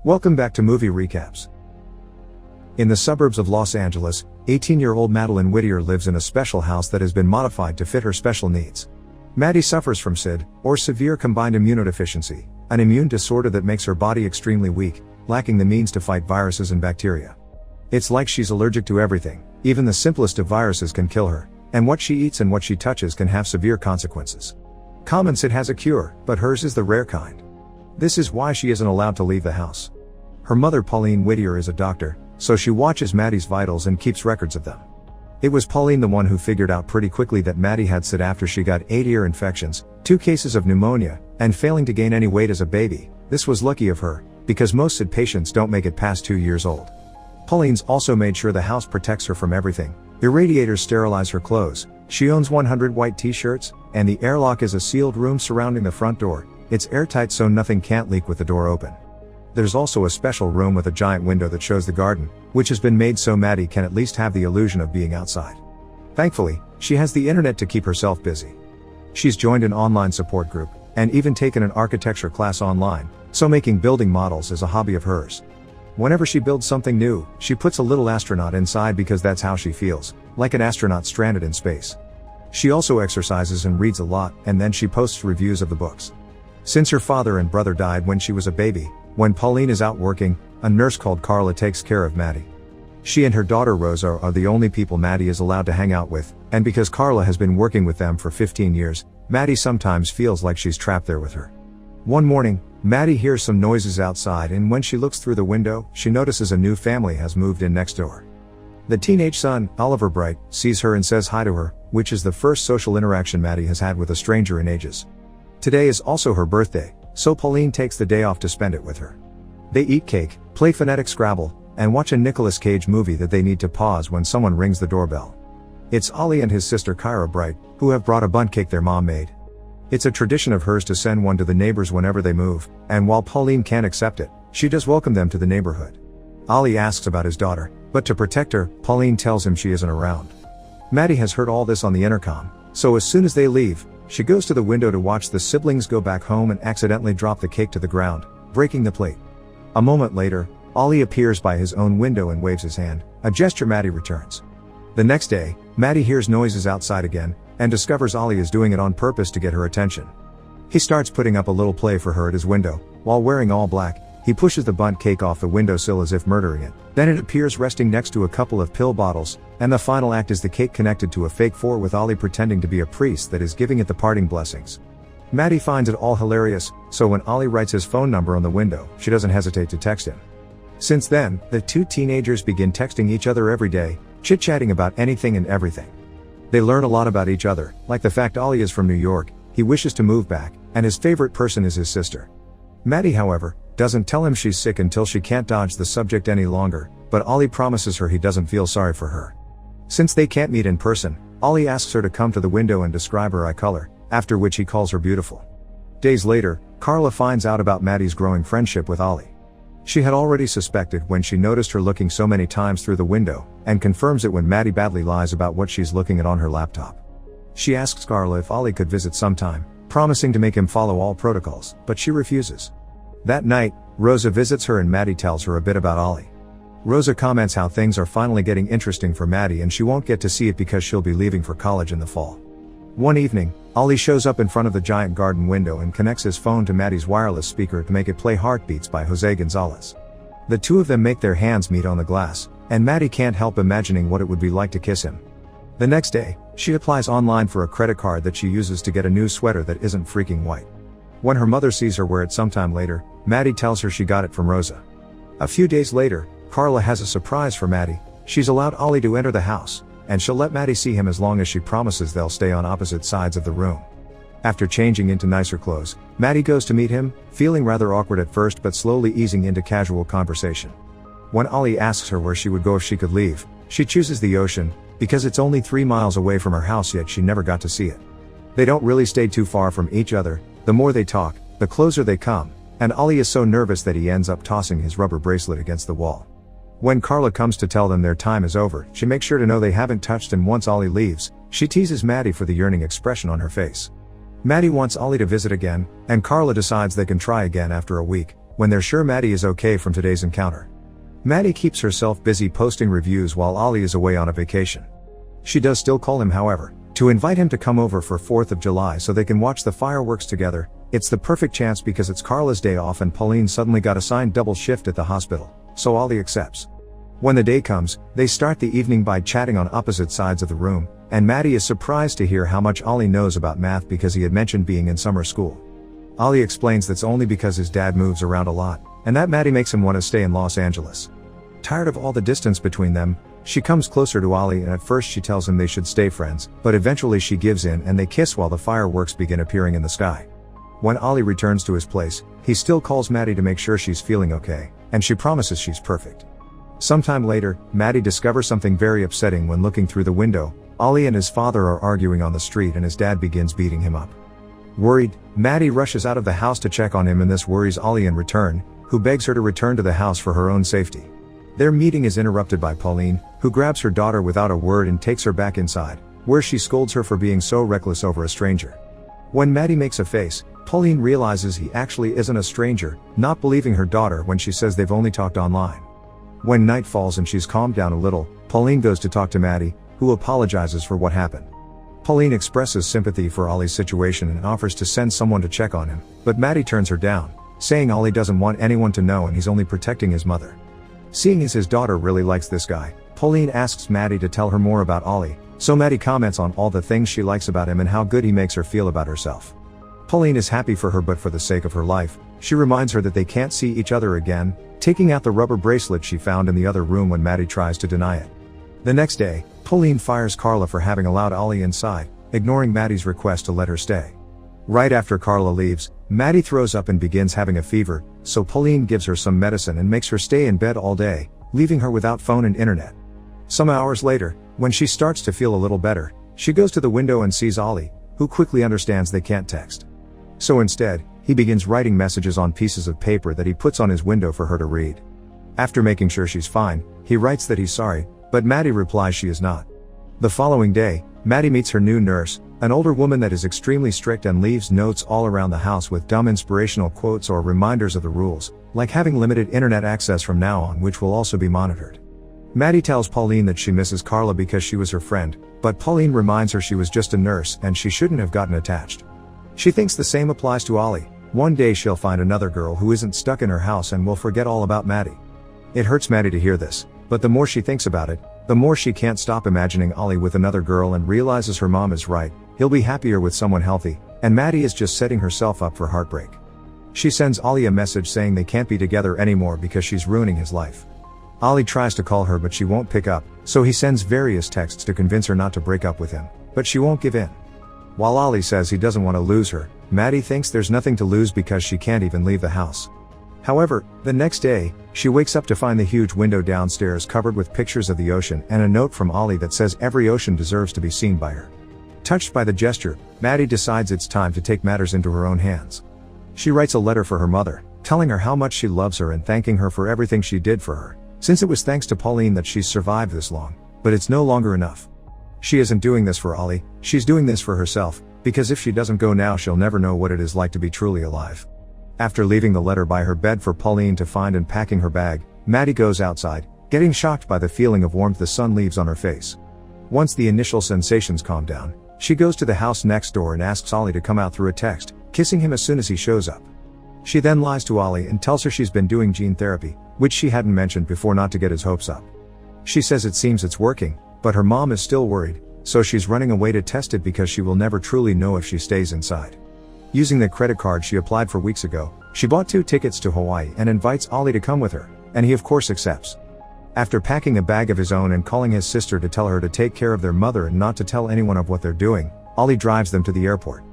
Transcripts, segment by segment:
Welcome back to Movie Recaps. In the suburbs of Los Angeles, 18-year-old Madeline Whittier lives in a special house that has been modified to fit her special needs. Maddie suffers from SID, or severe combined immunodeficiency, an immune disorder that makes her body extremely weak, lacking the means to fight viruses and bacteria. It's like she's allergic to everything, even the simplest of viruses can kill her, and what she eats and what she touches can have severe consequences. Common SID has a cure, but hers is the rare kind. This is why she isn't allowed to leave the house. Her mother Pauline Whittier is a doctor, so she watches Maddie's vitals and keeps records of them. It was Pauline the one who figured out pretty quickly that Maddie had SID after she got 8 ear infections, 2 cases of pneumonia, and failing to gain any weight as a baby. This was lucky of her, because most SID patients don't make it past 2 years old. Pauline's also made sure the house protects her from everything. Irradiators sterilize her clothes, she owns 100 white t-shirts, and the airlock is a sealed room surrounding the front door. It's airtight so nothing can't leak with the door open. There's also a special room with a giant window that shows the garden, which has been made so Maddie can at least have the illusion of being outside. Thankfully, she has the internet to keep herself busy. She's joined an online support group, and even taken an architecture class online, so making building models is a hobby of hers. Whenever she builds something new, she puts a little astronaut inside because that's how she feels, like an astronaut stranded in space. She also exercises and reads a lot, and then she posts reviews of the books. Since her father and brother died when she was a baby, when Pauline is out working, a nurse called Carla takes care of Maddie. She and her daughter Rosa are the only people Maddie is allowed to hang out with, and because Carla has been working with them for 15 years, Maddie sometimes feels like she's trapped there with her. One morning, Maddie hears some noises outside, and when she looks through the window, she notices a new family has moved in next door. The teenage son, Oliver Bright, sees her and says hi to her, which is the first social interaction Maddie has had with a stranger in ages. Today is also her birthday, so Pauline takes the day off to spend it with her. They eat cake, play phonetic Scrabble, and watch a Nicolas Cage movie that they need to pause when someone rings the doorbell. It's Ollie and his sister Kyra Bright, who have brought a bundt cake their mom made. It's a tradition of hers to send one to the neighbors whenever they move, and while Pauline can't accept it, she does welcome them to the neighborhood. Ollie asks about his daughter, but to protect her, Pauline tells him she isn't around. Maddie has heard all this on the intercom, so as soon as they leave, she goes to the window to watch the siblings go back home and accidentally drop the cake to the ground, breaking the plate. A moment later, Ollie appears by his own window and waves his hand, a gesture Maddie returns. The next day, Maddie hears noises outside again, and discovers Ollie is doing it on purpose to get her attention. He starts putting up a little play for her at his window. While wearing all black, he pushes the bundt cake off the windowsill as if murdering it. Then it appears resting next to a couple of pill bottles, and the final act is the cake connected to a fake fort with Ollie pretending to be a priest that is giving it the parting blessings. Maddie finds it all hilarious, so when Ollie writes his phone number on the window, she doesn't hesitate to text him. Since then, the two teenagers begin texting each other every day, chit-chatting about anything and everything. They learn a lot about each other, like the fact Ollie is from New York, he wishes to move back, and his favorite person is his sister. Maddie, however, doesn't tell him she's sick until she can't dodge the subject any longer, but Ollie promises her he doesn't feel sorry for her. Since they can't meet in person, Ollie asks her to come to the window and describe her eye color, after which he calls her beautiful. Days later, Carla finds out about Maddie's growing friendship with Ollie. She had already suspected when she noticed her looking so many times through the window, and confirms it when Maddie badly lies about what she's looking at on her laptop. She asks Carla if Ollie could visit sometime, promising to make him follow all protocols, but she refuses. That night, Rosa visits her and Maddie tells her a bit about Ollie. Rosa comments how things are finally getting interesting for Maddie and she won't get to see it because she'll be leaving for college in the fall. One evening, Ollie shows up in front of the giant garden window and connects his phone to Maddie's wireless speaker to make it play Heartbeats by Jose Gonzalez. The two of them make their hands meet on the glass, and Maddie can't help imagining what it would be like to kiss him. The next day, she applies online for a credit card that she uses to get a new sweater that isn't freaking white. When her mother sees her wear it sometime later, Maddie tells her she got it from Rosa. A few days later, Carla has a surprise for Maddie. She's allowed Ollie to enter the house, and she'll let Maddie see him as long as she promises they'll stay on opposite sides of the room. After changing into nicer clothes, Maddie goes to meet him, feeling rather awkward at first but slowly easing into casual conversation. When Ollie asks her where she would go if she could leave, she chooses the ocean, because it's only 3 miles away from her house yet she never got to see it. They don't really stay too far from each other. The more they talk, the closer they come, and Ollie is so nervous that he ends up tossing his rubber bracelet against the wall. When Carla comes to tell them their time is over, she makes sure to know they haven't touched, and once Ollie leaves, she teases Maddie for the yearning expression on her face. Maddie wants Ollie to visit again, and Carla decides they can try again after a week, when they're sure Maddie is okay from today's encounter. Maddie keeps herself busy posting reviews while Ollie is away on a vacation. She does still call him, however, to invite him to come over for 4th of July so they can watch the fireworks together. It's the perfect chance because it's Carla's day off and Pauline suddenly got assigned double shift at the hospital, so Ollie accepts. When the day comes, they start the evening by chatting on opposite sides of the room, and Maddie is surprised to hear how much Ollie knows about math because he had mentioned being in summer school. Ollie explains that's only because his dad moves around a lot, and that Maddie makes him want to stay in Los Angeles. Tired of all the distance between them, she comes closer to Ollie and at first she tells him they should stay friends, but eventually she gives in and they kiss while the fireworks begin appearing in the sky. When Ollie returns to his place, he still calls Maddie to make sure she's feeling okay, and she promises she's perfect. Sometime later, Maddie discovers something very upsetting when looking through the window. Ollie and his father are arguing on the street and his dad begins beating him up. Worried, Maddie rushes out of the house to check on him and this worries Ollie in return, who begs her to return to the house for her own safety. Their meeting is interrupted by Pauline, who grabs her daughter without a word and takes her back inside, where she scolds her for being so reckless over a stranger. When Maddie makes a face, Pauline realizes he actually isn't a stranger, not believing her daughter when she says they've only talked online. When night falls and she's calmed down a little, Pauline goes to talk to Maddie, who apologizes for what happened. Pauline expresses sympathy for Ollie's situation and offers to send someone to check on him, but Maddie turns her down, saying Ollie doesn't want anyone to know and he's only protecting his mother. Seeing as his daughter really likes this guy, Pauline asks Maddie to tell her more about Ollie, so Maddie comments on all the things she likes about him and how good he makes her feel about herself. Pauline is happy for her, but for the sake of her life, she reminds her that they can't see each other again, taking out the rubber bracelet she found in the other room when Maddie tries to deny it. The next day, Pauline fires Carla for having allowed Ollie inside, ignoring Maddie's request to let her stay. Right after Carla leaves, Maddie throws up and begins having a fever, so Pauline gives her some medicine and makes her stay in bed all day, leaving her without phone and internet. Some hours later, when she starts to feel a little better, she goes to the window and sees Ollie, who quickly understands they can't text. So instead, he begins writing messages on pieces of paper that he puts on his window for her to read. After making sure she's fine, he writes that he's sorry, but Maddie replies she is not. The following day, Maddie meets her new nurse, an older woman that is extremely strict and leaves notes all around the house with dumb inspirational quotes or reminders of the rules, like having limited internet access from now on, which will also be monitored. Maddie tells Pauline that she misses Carla because she was her friend, but Pauline reminds her she was just a nurse and she shouldn't have gotten attached. She thinks the same applies to Ollie. One day she'll find another girl who isn't stuck in her house and will forget all about Maddie. It hurts Maddie to hear this, but the more she thinks about it, the more she can't stop imagining Ollie with another girl and realizes her mom is right. He'll be happier with someone healthy, and Maddie is just setting herself up for heartbreak. She sends Ollie a message saying they can't be together anymore because she's ruining his life. Ollie tries to call her but she won't pick up, so he sends various texts to convince her not to break up with him, but she won't give in. While Ollie says he doesn't want to lose her, Maddie thinks there's nothing to lose because she can't even leave the house. However, the next day, she wakes up to find the huge window downstairs covered with pictures of the ocean and a note from Ollie that says every ocean deserves to be seen by her. Touched by the gesture, Maddie decides it's time to take matters into her own hands. She writes a letter for her mother, telling her how much she loves her and thanking her for everything she did for her, since it was thanks to Pauline that she's survived this long, but it's no longer enough. She isn't doing this for Ollie, she's doing this for herself, because if she doesn't go now she'll never know what it is like to be truly alive. After leaving the letter by her bed for Pauline to find and packing her bag, Maddie goes outside, getting shocked by the feeling of warmth the sun leaves on her face. Once the initial sensations calm down, she goes to the house next door and asks Ollie to come out through a text, kissing him as soon as he shows up. She then lies to Ollie and tells her she's been doing gene therapy, which she hadn't mentioned before not to get his hopes up. She says it seems it's working, but her mom is still worried, so she's running away to test it because she will never truly know if she stays inside. Using the credit card she applied for weeks ago, she bought 2 tickets to Hawaii and invites Ollie to come with her, and he of course accepts. After packing a bag of his own and calling his sister to tell her to take care of their mother and not to tell anyone of what they're doing, Ollie drives them to the airport.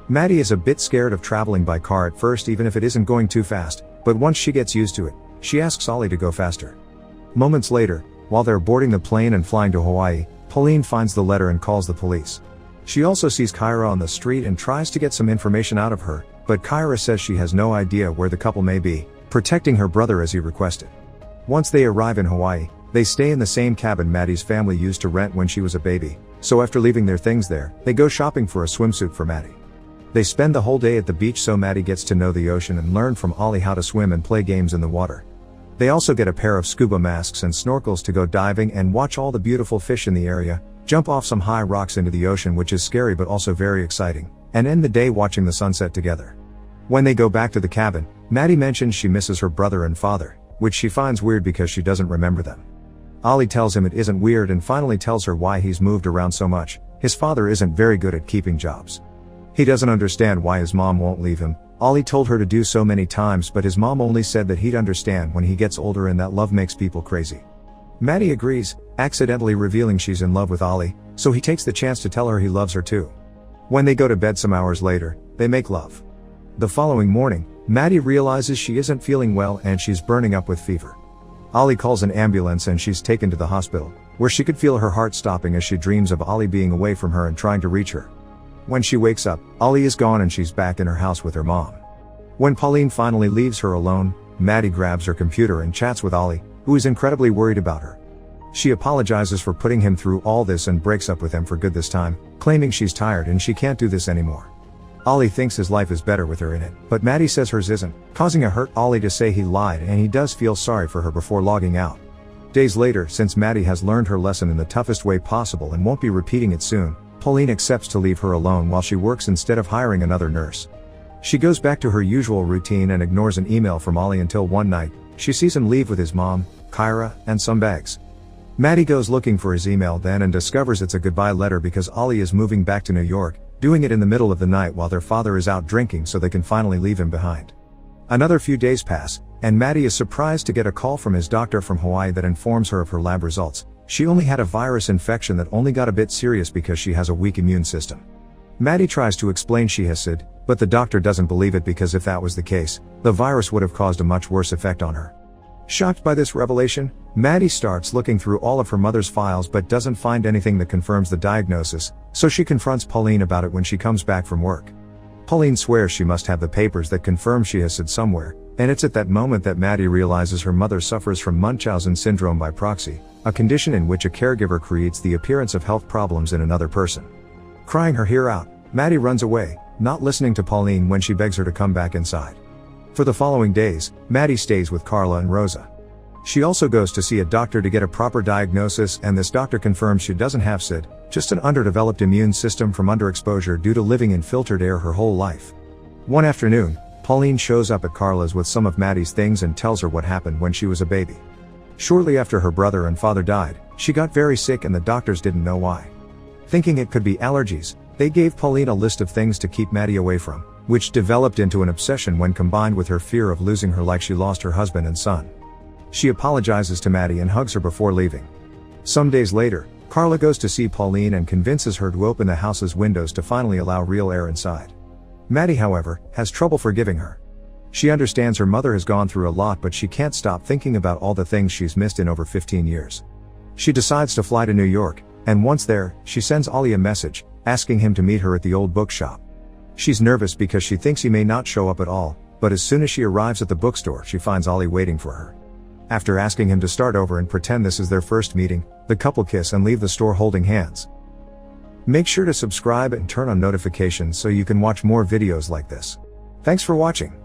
Maddie is a bit scared of traveling by car at first even if it isn't going too fast, but once she gets used to it, she asks Ollie to go faster. Moments later, while they're boarding the plane and flying to Hawaii, Pauline finds the letter and calls the police. She also sees Kyra on the street and tries to get some information out of her, but Kyra says she has no idea where the couple may be, protecting her brother as he requested. Once they arrive in Hawaii, they stay in the same cabin Maddie's family used to rent when she was a baby, so after leaving their things there, they go shopping for a swimsuit for Maddie. They spend the whole day at the beach so Maddie gets to know the ocean and learn from Ollie how to swim and play games in the water. They also get a pair of scuba masks and snorkels to go diving and watch all the beautiful fish in the area, jump off some high rocks into the ocean, which is scary but also very exciting, and end the day watching the sunset together. When they go back to the cabin, Maddie mentions she misses her brother and father, which she finds weird because she doesn't remember them. Ollie tells him it isn't weird and finally tells her why he's moved around so much. His father isn't very good at keeping jobs. He doesn't understand why his mom won't leave him. Ollie told her to do so many times, but his mom only said that he'd understand when he gets older and that love makes people crazy. Maddie agrees, accidentally revealing she's in love with Ollie, so he takes the chance to tell her he loves her too. When they go to bed some hours later, they make love. The following morning, Maddie realizes she isn't feeling well and she's burning up with fever. Ollie calls an ambulance and she's taken to the hospital, where she could feel her heart stopping as she dreams of Ollie being away from her and trying to reach her. When she wakes up, Ollie is gone and she's back in her house with her mom. When Pauline finally leaves her alone, Maddie grabs her computer and chats with Ollie, who is incredibly worried about her. She apologizes for putting him through all this and breaks up with him for good this time, claiming she's tired and she can't do this anymore. Ollie thinks his life is better with her in it, but Maddie says hers isn't, causing a hurt Ollie to say he lied and he does feel sorry for her before logging out. Days later, since Maddie has learned her lesson in the toughest way possible and won't be repeating it soon, Pauline accepts to leave her alone while she works instead of hiring another nurse. She goes back to her usual routine and ignores an email from Ollie until one night, she sees him leave with his mom, Kyra, and some bags. Maddie goes looking for his email then and discovers it's a goodbye letter because Ollie is moving back to New York, doing it in the middle of the night while their father is out drinking so they can finally leave him behind. Another few days pass, and Maddie is surprised to get a call from his doctor from Hawaii that informs her of her lab results. She only had a virus infection that only got a bit serious because she has a weak immune system. Maddie tries to explain she has SID, but the doctor doesn't believe it because if that was the case, the virus would have caused a much worse effect on her. Shocked by this revelation, Maddie starts looking through all of her mother's files but doesn't find anything that confirms the diagnosis, so she confronts Pauline about it when she comes back from work. Pauline swears she must have the papers that confirm she has SID somewhere, and it's at that moment that Maddie realizes her mother suffers from Munchausen syndrome by proxy, a condition in which a caregiver creates the appearance of health problems in another person. Crying her hair out, Maddie runs away, not listening to Pauline when she begs her to come back inside. For the following days, Maddie stays with Carla and Rosa. She also goes to see a doctor to get a proper diagnosis, and this doctor confirms she doesn't have SID, just an underdeveloped immune system from underexposure due to living in filtered air her whole life. One afternoon, Pauline shows up at Carla's with some of Maddie's things and tells her what happened when she was a baby. Shortly after her brother and father died, she got very sick and the doctors didn't know why. Thinking it could be allergies, they gave Pauline a list of things to keep Maddie away from, which developed into an obsession when combined with her fear of losing her like she lost her husband and son. She apologizes to Maddie and hugs her before leaving. Some days later, Carla goes to see Pauline and convinces her to open the house's windows to finally allow real air inside. Maddie, however, has trouble forgiving her. She understands her mother has gone through a lot, but she can't stop thinking about all the things she's missed in over 15 years. She decides to fly to New York, and once there, she sends Ollie a message, asking him to meet her at the old bookshop. She's nervous because she thinks he may not show up at all, but as soon as she arrives at the bookstore, she finds Ollie waiting for her. After asking him to start over and pretend this is their first meeting, the couple kiss and leave the store holding hands. Make sure to subscribe and turn on notifications so you can watch more videos like this. Thanks for watching.